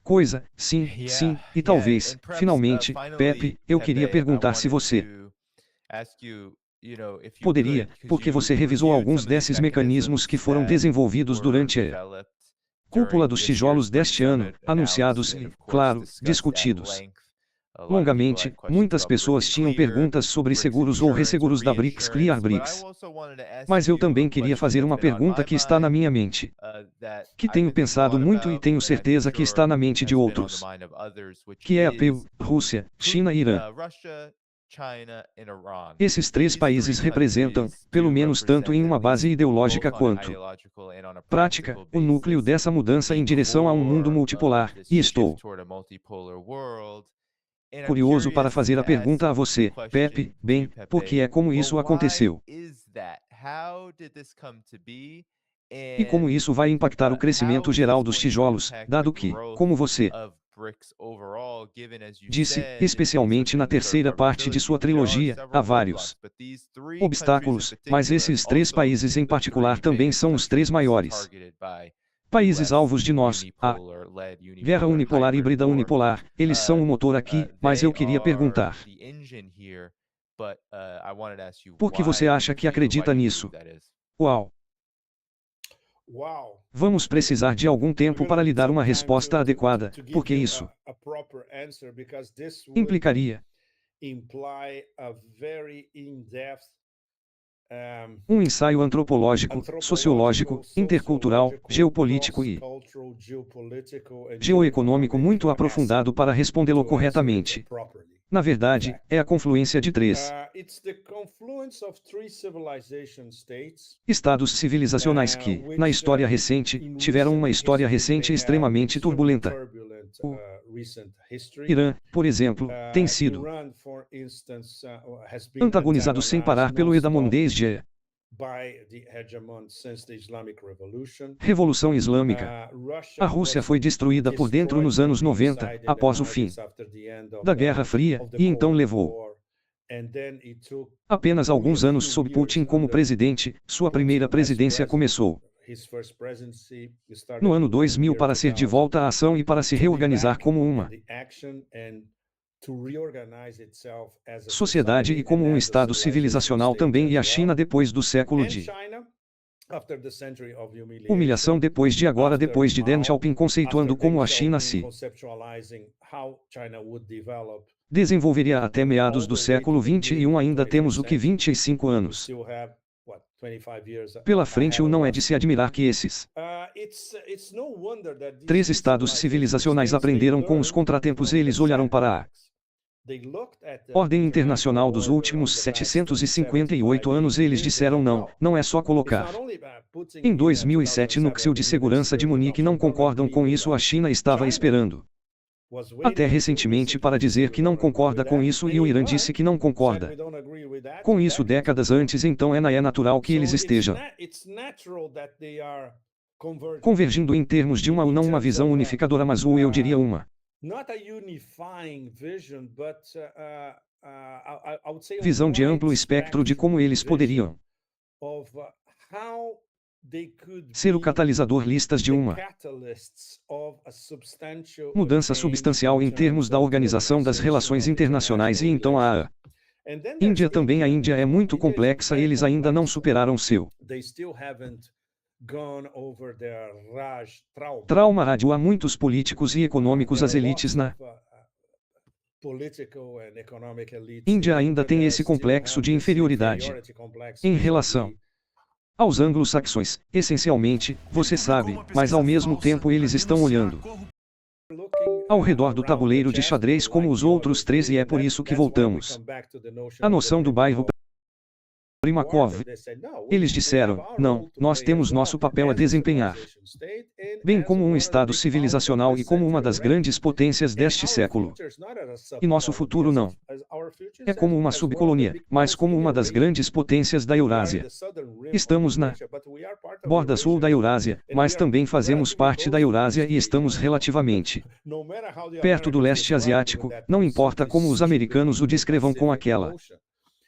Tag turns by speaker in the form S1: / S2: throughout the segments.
S1: coisa, sim, sim, e talvez, finalmente, Pepe, eu queria perguntar se você poderia, porque você revisou alguns desses mecanismos que foram desenvolvidos durante a cúpula dos tijolos deste ano, anunciados e, claro, discutidos longamente. Muitas pessoas tinham perguntas sobre seguros ou resseguros da BRICS Clear BRICS. Mas eu também queria fazer uma pergunta que está na minha mente, que tenho pensado muito e tenho certeza que está na mente de outros, que é a Rússia, China e Irã. Esses três países representam, pelo menos tanto em uma base ideológica quanto prática, o núcleo dessa mudança em direção a um mundo multipolar, e estou curioso para fazer a pergunta a você, Pepe, bem, porque é como isso aconteceu. E como isso vai impactar o crescimento geral dos tijolos, dado que, como você disse, especialmente na terceira parte de sua trilogia, há vários obstáculos, mas esses três países em particular também são os três maiores países alvos de nós, a guerra unipolar híbrida unipolar, eles são o motor aqui, mas eu queria perguntar, por que você acha que acredita nisso? Uau! Vamos precisar de algum tempo para lhe dar uma resposta adequada, porque isso implicaria um ensaio antropológico, sociológico, intercultural, geopolítico e geoeconômico muito aprofundado para respondê-lo corretamente. Na verdade, é a confluência de três estados civilizacionais que, na história recente, tiveram uma história recente extremamente turbulenta. O Irã, por exemplo, tem sido antagonizado sem parar pelo hegemon desde a Revolução Islâmica. A Rússia foi destruída por dentro nos anos 90, após o fim da Guerra Fria, e então levou apenas alguns anos sob Putin como presidente. Sua primeira presidência começou no ano 2000 para ser de volta à ação e para se reorganizar como uma sociedade e como um estado civilizacional também, e a China depois do século de humilhação depois de Deng Xiaoping conceituando como a China se desenvolveria até meados do século XXI. Ainda temos o que 25 anos pela frente. Não é de se admirar que esses três estados civilizacionais aprenderam com os contratempos. Eles olharam para a ordem internacional dos últimos 758 anos. Eles disseram não, não é só colocar em 2007 no Council de Segurança de Munique. Não concordam com isso. A China estava esperando até recentemente para dizer que não concorda com isso, e o Irã disse que não concorda com isso décadas antes. Então é natural que eles estejam convergindo em termos de não uma visão unificadora, mas eu diria uma visão de amplo espectro de como eles poderiam ser o catalisador listas de uma mudança substancial em termos da organização das relações internacionais. E então a Índia também. A Índia é muito complexa. Eles ainda não superaram seu trauma rádio. Há muitos políticos e econômicos. As elites na Índia ainda tem esse complexo de inferioridade em relação aos anglo-saxões, essencialmente, você sabe, mas ao mesmo tempo eles estão olhando ao redor do tabuleiro de xadrez como os outros três, e é por isso que voltamos à noção do bairro Primakov. Eles disseram, não, nós temos nosso papel a desempenhar, bem como um estado civilizacional e como uma das grandes potências deste século. E nosso futuro não é como uma subcolônia, mas como uma das grandes potências da Eurásia. Estamos na borda sul da Eurásia, mas também fazemos parte da Eurásia e estamos relativamente perto do leste asiático. Não importa como os americanos o descrevam com aquela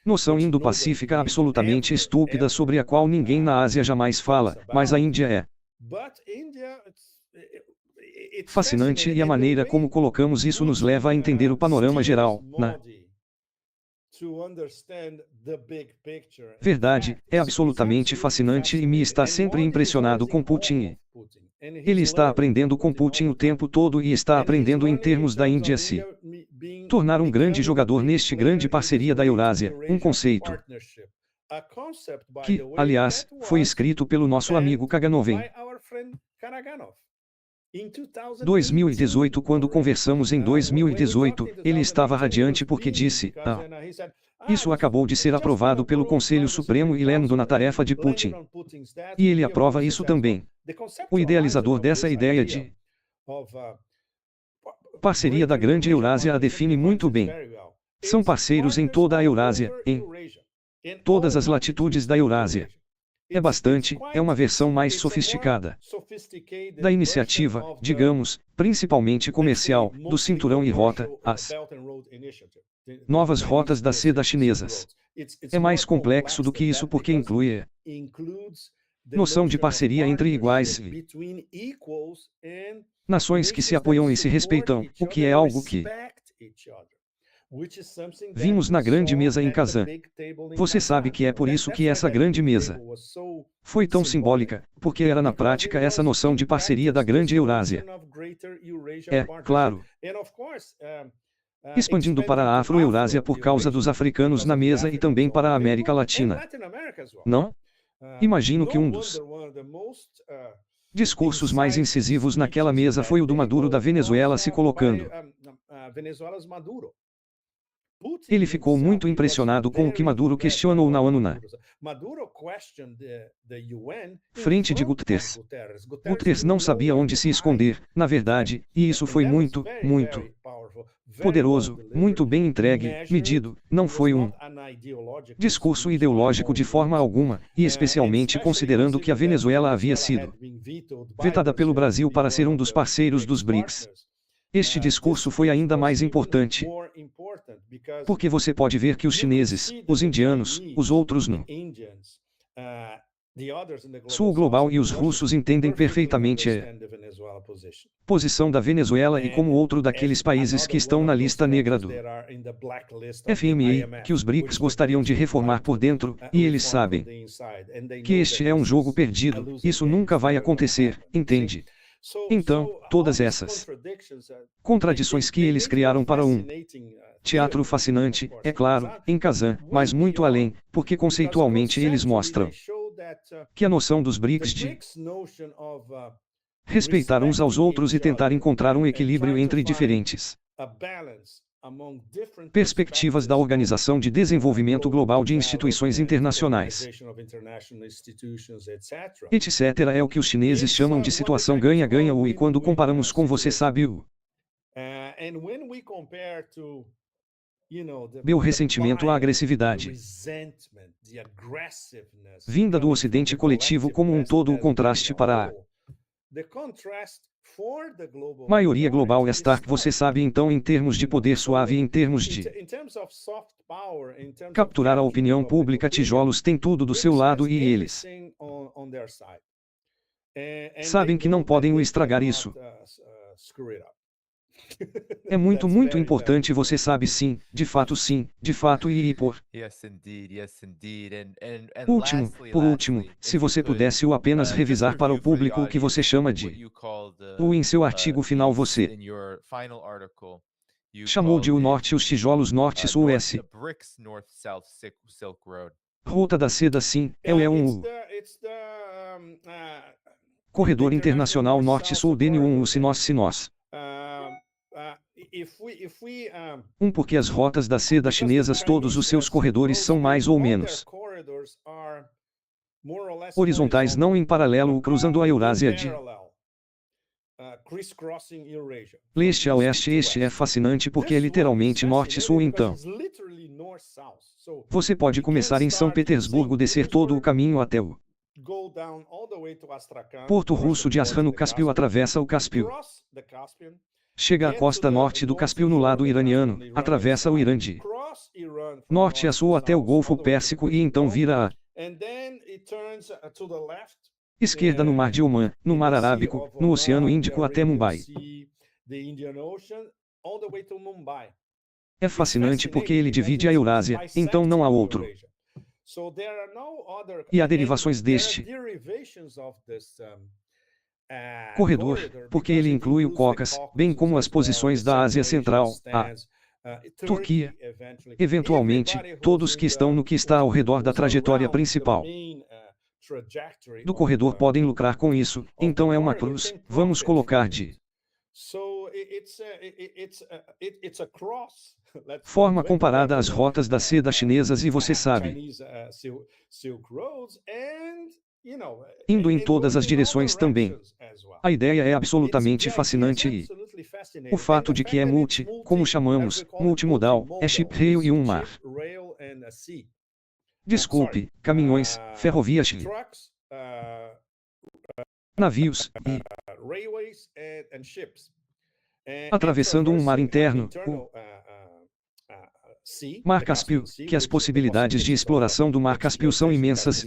S1: noção indo-pacífica absolutamente estúpida sobre a qual ninguém na Ásia jamais fala, mas a Índia é Fascinante e a maneira como colocamos isso nos leva a entender o panorama geral, né? Verdade, é absolutamente fascinante e me está sempre impressionado com Putin. Ele está aprendendo com Putin o tempo todo e está aprendendo em termos da Índia se tornar um grande jogador neste grande parceria da Eurásia, um conceito que, aliás, foi escrito pelo nosso amigo Kaganovem. 2018 Quando conversamos em 2018, ele estava radiante porque disse, isso acabou de ser aprovado pelo Conselho Supremo e lendo na tarefa de Putin. E ele aprova isso também. O idealizador dessa ideia de parceria da Grande Eurásia a define muito bem. São parceiros em toda a Eurásia, em todas as latitudes da Eurásia. É uma versão mais sofisticada da iniciativa, digamos, principalmente comercial, do Cinturão e Rota, as novas rotas da seda chinesas. É mais complexo do que isso porque inclui noção de parceria entre iguais e nações que se apoiam e se respeitam, o que é algo que vimos na grande mesa em Kazan. Você sabe que é por isso que essa grande mesa foi tão simbólica, porque era na prática essa noção de parceria da grande Eurásia. Claro, expandindo para a Afro-Eurásia por causa dos africanos na mesa e também para a América Latina. Não? Imagino que um dos discursos mais incisivos naquela mesa foi o do Maduro da Venezuela se colocando. Ele ficou muito impressionado com o que Maduro questionou na ONU na frente de Guterres. Guterres não sabia onde se esconder, na verdade, e isso foi muito, muito poderoso, muito bem entregue, medido, não foi um discurso ideológico de forma alguma, e especialmente considerando que a Venezuela havia sido vetada pelo Brasil para ser um dos parceiros dos BRICS. Este discurso foi ainda mais importante, porque você pode ver que os chineses, os indianos, os outros no Sul global e os russos entendem perfeitamente a posição da Venezuela e como outro daqueles países que estão na lista negra do FMI, que os BRICS gostariam de reformar por dentro, e eles sabem que este é um jogo perdido, isso nunca vai acontecer, entende? Então, todas essas contradições que eles criaram para um teatro fascinante, é claro, em Kazan, mas muito além, porque conceitualmente eles mostram que a noção dos BRICS de respeitar uns aos outros e tentar encontrar um equilíbrio entre diferentes perspectivas da Organização de Desenvolvimento Global de Instituições Internacionais, etc. é o que os chineses chamam de situação ganha-ganha e quando comparamos com você sabe o meu ressentimento à agressividade vinda do Ocidente coletivo como um todo o contraste para a maioria global é stark. Você sabe então em termos de poder suave e em termos de capturar a opinião pública tijolos tem tudo do seu lado e eles sabem que não podem o estragar isso. É muito, muito importante você sabe sim, de fato e por último, se você pudesse o apenas revisar para o público o que você chama de em seu artigo final você chamou de o norte os tijolos norte-sul S. Rota da seda sim, é um corredor internacional norte-sul DN1 o sinós. Porque as rotas da seda chinesas todos os seus corredores são mais ou menos horizontais não em paralelo cruzando a Eurásia de leste a oeste. Este é fascinante porque é literalmente norte-sul então. Você pode começar em São Petersburgo descer todo o caminho até o Porto Russo de Astrakhan no Cáspio atravessa o Cáspio. Chega à costa norte do Cáspio no lado iraniano, atravessa o Irã de norte a sul até o Golfo Pérsico e então vira a Esquerda no Mar de Omã, no Mar Arábico, no Oceano Índico até Mumbai. É fascinante porque ele divide a Eurásia, então não há outro. E há derivações deste corredor, porque ele inclui o Cáucaso, bem como as posições da Ásia Central, a Turquia. Eventualmente, todos que estão no que está ao redor da trajetória principal do corredor podem lucrar com isso, então é uma cruz, vamos colocar de forma comparada às rotas da seda chinesas e você sabe, indo em todas as direções também. A ideia é absolutamente fascinante e o fato de que é como chamamos, multimodal, é chip rail e um mar. Desculpe, caminhões, ferrovias, navios, e atravessando um mar interno, o Mar Cáspio, que as possibilidades de exploração do Mar Cáspio são imensas.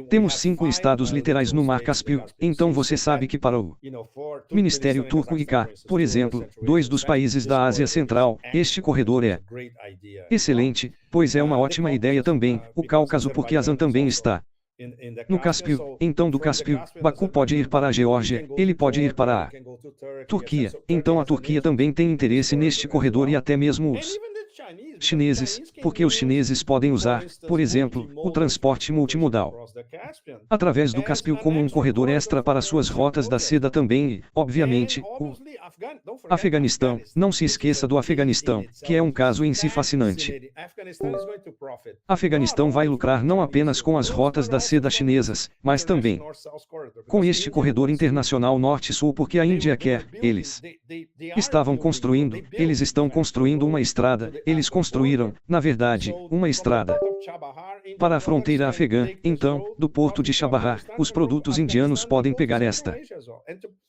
S1: Temos 5 estados literais no Mar Cáspio, então você sabe que para o Ministério Turco e cá, por exemplo, 2 dos países da Ásia Central, este corredor é excelente, pois é uma ótima ideia também, o Cáucaso porque Azan também está no Cáspio, então do Cáspio, Baku pode ir para a Geórgia, ele pode ir para a Turquia, então a Turquia também tem interesse neste corredor e até mesmo os chineses, porque os chineses podem usar, por exemplo, o transporte multimodal através do Cáspio como um corredor extra para suas rotas da seda também e, obviamente, o Afeganistão, não se esqueça do Afeganistão, que é um caso em si fascinante. O Afeganistão vai lucrar não apenas com as rotas da seda chinesas, mas também com este corredor internacional norte-sul porque a Índia quer, eles estão construindo uma estrada, eles construíram, na verdade, uma estrada para a fronteira afegã, então, do porto de Chabahar, os produtos indianos podem pegar esta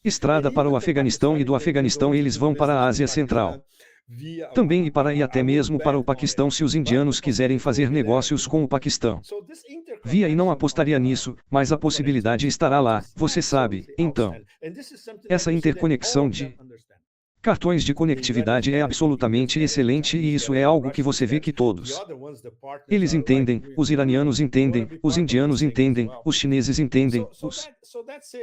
S1: estrada para o Afeganistão e do Afeganistão eles vão para a Ásia Central. Também e até mesmo para o Paquistão se os indianos quiserem fazer negócios com o Paquistão. Via e não apostaria nisso, mas a possibilidade estará lá, você sabe, então. Essa interconexão de cartões de conectividade é absolutamente excelente e isso é algo que você vê que todos eles entendem, os iranianos entendem, os indianos entendem, os chineses entendem, os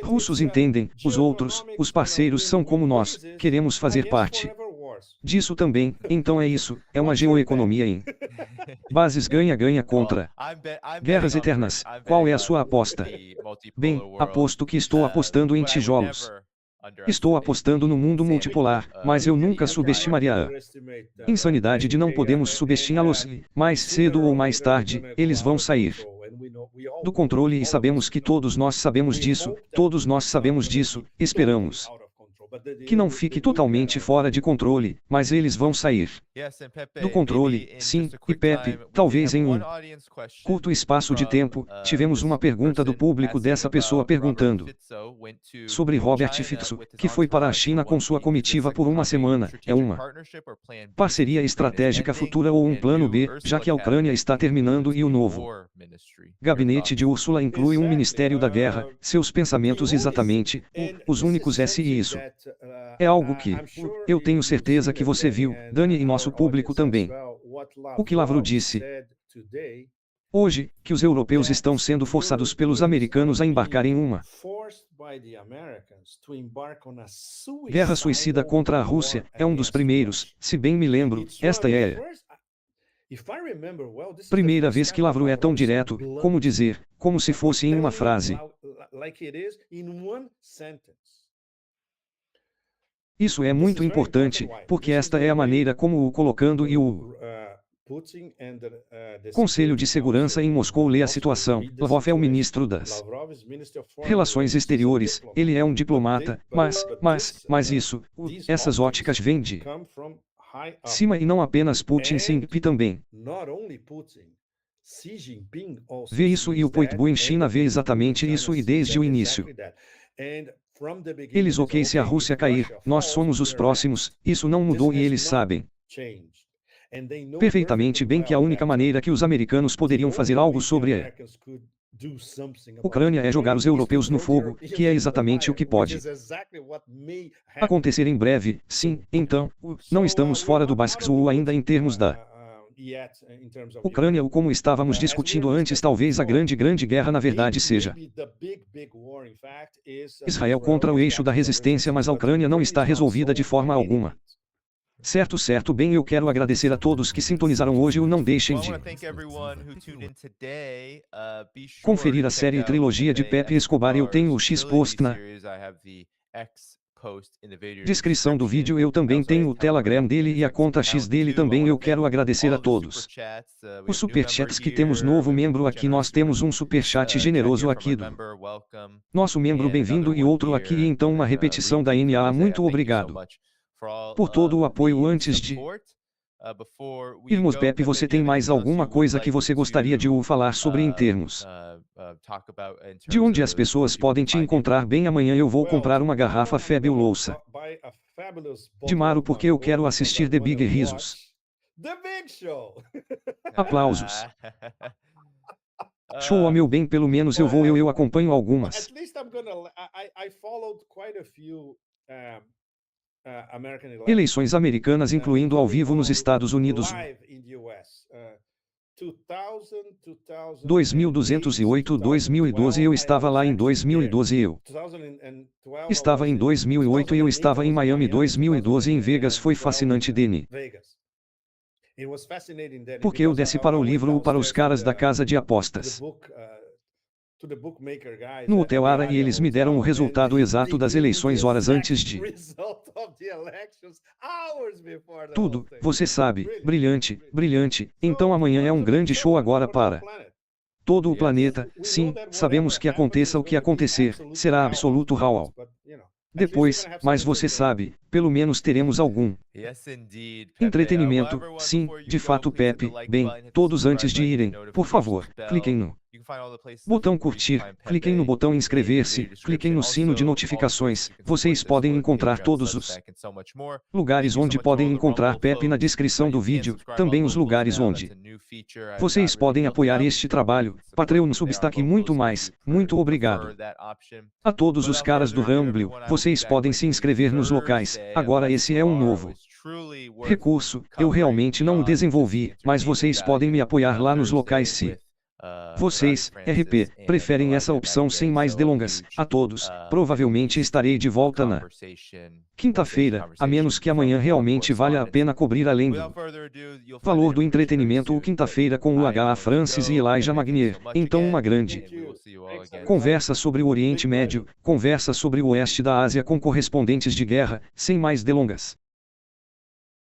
S1: russos entendem, os outros, os parceiros são como nós, queremos fazer parte disso também, então é isso, é uma geoeconomia em bases ganha-ganha contra guerras eternas. Qual é a sua aposta? Bem, aposto que estou apostando em tijolos. Estou apostando no mundo multipolar, mas eu nunca subestimaria a insanidade de não podemos subestimá-los, mais cedo ou mais tarde, eles vão sair do controle e sabemos que todos nós sabemos disso, esperamos que não fique totalmente fora de controle, mas eles vão sair do controle, sim, e Pepe, talvez em um curto espaço de tempo, tivemos uma pergunta do público dessa pessoa perguntando sobre Robert Fitzo, que foi para a China com sua comitiva por uma semana, é uma parceria estratégica futura ou um plano B, já que a Ucrânia está terminando e o novo gabinete de Úrsula inclui um Ministério da Guerra, seus pensamentos exatamente, os únicos e isso. É algo que, eu tenho certeza que você viu, Dani e nosso público também. O que Lavrov disse hoje, que os europeus estão sendo forçados pelos americanos a embarcar em uma guerra suicida contra a Rússia, é um dos primeiros, se bem me lembro, esta é a primeira vez que Lavrov é tão direto, como dizer, como se fosse em uma frase. Isso é muito importante, porque esta é a maneira como o colocando e o Conselho de Segurança em Moscou lê a situação. Lavrov é o ministro das Relações Exteriores, ele é um diplomata, mas essas óticas vêm de cima e não apenas Putin Xi também. Vê isso e o Poitbu em China vê exatamente isso e desde o início. Eles se a Rússia cair, nós somos os próximos, isso não mudou e eles sabem perfeitamente bem que a única maneira que os americanos poderiam fazer algo sobre Ucrânia é jogar os europeus no fogo, que é exatamente o que pode acontecer em breve. Sim, então, não estamos fora do Basquezou ainda em termos da Ucrânia, ou como estávamos discutindo antes, talvez a grande guerra na verdade seja Israel contra o eixo da resistência, mas a Ucrânia não está resolvida de forma alguma. Certo, bem, eu quero agradecer a todos que sintonizaram hoje e não deixem de conferir a série e trilogia de Pepe Escobar. Eu tenho o X-Post na descrição do vídeo. Eu também tenho o Telegram dele e a conta X dele também. Eu quero agradecer a todos os superchats que temos. Novo membro aqui, nós temos um superchat generoso aqui do nosso membro, bem-vindo, e outro aqui, e então uma repetição da NAA. Muito obrigado por todo o apoio. Antes de irmos, Pepe, você tem mais alguma coisa que você gostaria de falar sobre em termos de onde as pessoas podem te encontrar? Bem, amanhã eu vou comprar uma garrafa fabulosa de Maro porque eu quero assistir The Big Risos. Aplausos. Show, meu bem, pelo menos eu acompanho algumas eleições americanas, incluindo ao vivo nos Estados Unidos. 2208, 2012, eu estava lá em 2012, eu estava em 2008 e eu estava em Miami 2012, em Vegas. Foi fascinante, Deni, porque eu desci para o livro ou para os caras da casa de apostas no Hotel Ara e eles me deram o resultado exato das eleições horas antes de tudo. Você sabe, brilhante. Então amanhã é um grande show agora para todo o planeta. Sim, sabemos que aconteça o que acontecer, será absoluto Raul. Depois, mas você sabe, pelo menos teremos algum entretenimento. Sim, de fato, Pepe. Bem, todos antes de irem, por favor, cliquem no botão curtir, cliquem no botão inscrever-se, cliquem no sino de notificações. Vocês podem encontrar todos os lugares onde podem encontrar Pepe na descrição do vídeo, também os lugares onde vocês podem apoiar este trabalho, Patreon, Substack e muito mais. Muito obrigado a todos os caras do Rumble. Vocês podem se inscrever nos locais. Agora esse é um novo recurso, eu realmente não o desenvolvi, mas vocês podem me apoiar lá nos locais se vocês, RP, preferem essa opção. Sem mais delongas, a todos, provavelmente estarei de volta na quinta-feira, a menos que amanhã realmente valha a pena cobrir além do valor do entretenimento. O quinta-feira com o H.A. Francis e Elijah Magnier. Então uma grande conversa sobre o Oriente Médio, conversa sobre o Oeste da Ásia com correspondentes de guerra. Sem mais delongas.